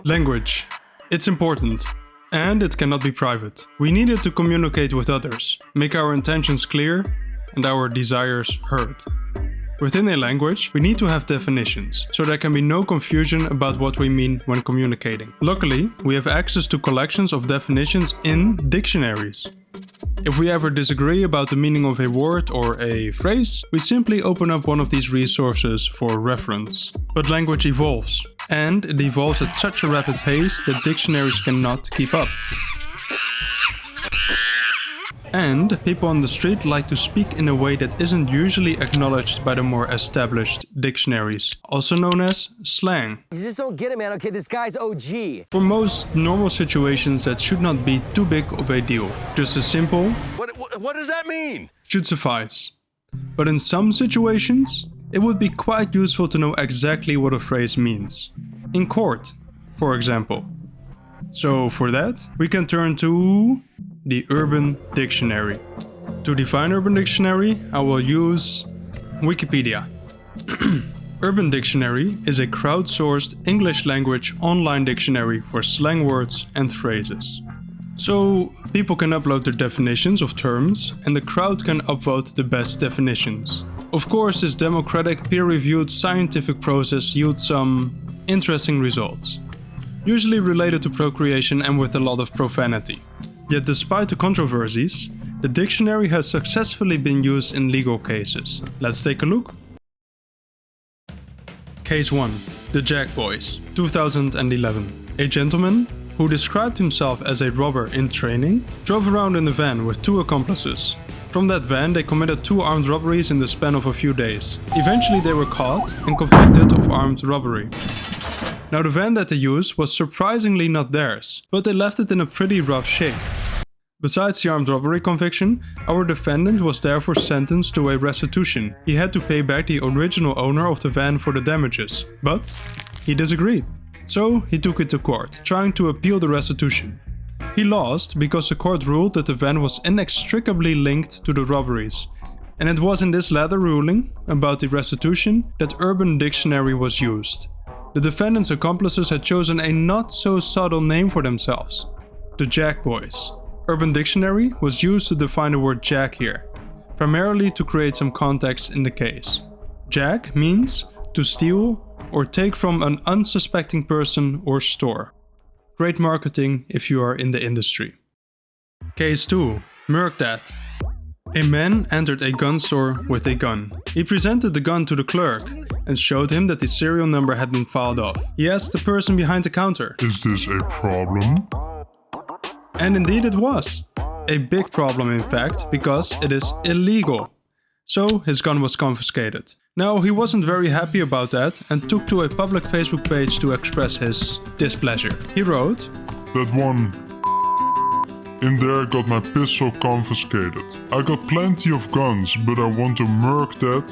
Language. It's important. And it cannot be private. We need it to communicate with others, make our intentions clear and our desires heard. Within a language, we need to have definitions, so there can be no confusion about what we mean when communicating. Luckily, we have access to collections of definitions in dictionaries. If we ever disagree about the meaning of a word or a phrase, we simply open up one of these resources for reference. But language evolves, and it evolves at such a rapid pace that dictionaries cannot keep up. And people on the street like to speak in a way that isn't usually acknowledged by the more established dictionaries, also known as slang. You just don't get it, man. Okay, this guy's OG. For most normal situations, that should not be too big of a deal. Just a simple What does that mean? should suffice. But in some situations, it would be quite useful to know exactly what a phrase means. In court, for example. So for that, we can turn to the Urban Dictionary. To define Urban Dictionary, I will use Wikipedia. Urban Dictionary is a crowdsourced English language online dictionary for slang words and phrases. So people can upload their definitions of terms and the crowd can upvote the best definitions. Of course, this democratic, peer-reviewed scientific process yields some interesting results, usually related to procreation and with a lot of profanity. Yet despite the controversies, the dictionary has successfully been used in legal cases. Let's take a look. Case 1. The Jack Boys, 2011. A gentleman, who described himself as a robber in training, drove around in a van with 2 accomplices. From that van they committed 2 armed robberies in the span of a few days. Eventually they were caught and convicted of armed robbery. Now the van that they used was surprisingly not theirs, but they left it in a pretty rough shape. Besides the armed robbery conviction, our defendant was therefore sentenced to a restitution. He had to pay back the original owner of the van for the damages, but he disagreed. So he took it to court, trying to appeal the restitution. He lost because the court ruled that the van was inextricably linked to the robberies. And it was in this latter ruling, about the restitution, that Urban Dictionary was used. The defendant's accomplices had chosen a not so subtle name for themselves, the Jack Boys. Urban Dictionary was used to define the word jack here, primarily to create some context in the case. Jack means to steal or take from an unsuspecting person or store. Great marketing if you are in the industry. Case 2. Murk That. A man entered a gun store with a gun. He presented the gun to the clerk and showed him that the serial number had been filed off. He asked the person behind the counter, "Is this a problem?" And indeed it was. A big problem in fact, because it is illegal. So his gun was confiscated. Now he wasn't very happy about that and took to a public Facebook page to express his displeasure. He wrote, "That one in there got my pistol confiscated. I got plenty of guns, but I want to murk that."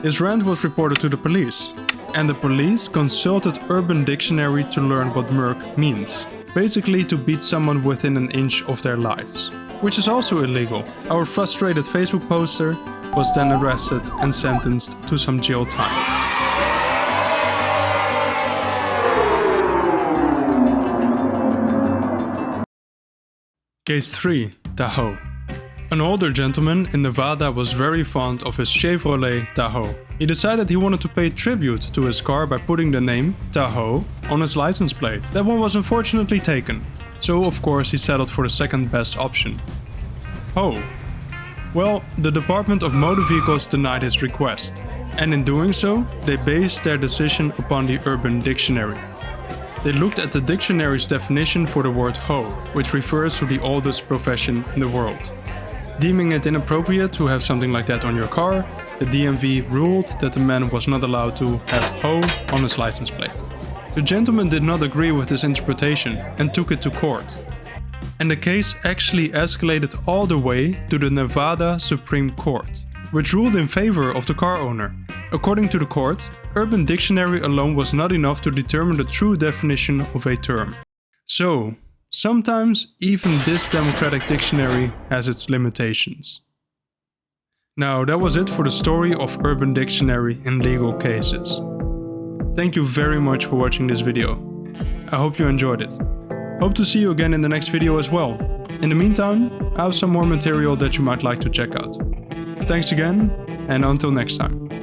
His rant was reported to the police, and the police consulted Urban Dictionary to learn what murk means. Basically to beat someone within an inch of their lives, which is also illegal. Our frustrated Facebook poster was then arrested and sentenced to some jail time. Case 3. Tahoe. An older gentleman in Nevada was very fond of his Chevrolet Tahoe. He decided he wanted to pay tribute to his car by putting the name Tahoe on his license plate. That one was unfortunately taken, so of course he settled for the second best option. Ho. Well, the Department of Motor Vehicles denied his request, and in doing so, they based their decision upon the Urban Dictionary. They looked at the dictionary's definition for the word ho, which refers to the oldest profession in the world. Deeming it inappropriate to have something like that on your car, the DMV ruled that the man was not allowed to have ho on his license plate. The gentleman did not agree with this interpretation and took it to court. And the case actually escalated all the way to the Nevada Supreme Court, which ruled in favor of the car owner. According to the court, Urban Dictionary alone was not enough to determine the true definition of a term. So, sometimes even this democratic dictionary has its limitations. Now, that was it for the story of Urban Dictionary in legal cases. Thank you very much for watching this video. I hope you enjoyed it. Hope to see you again in the next video as well. In the meantime, I have some more material that you might like to check out. Thanks again, and until next time.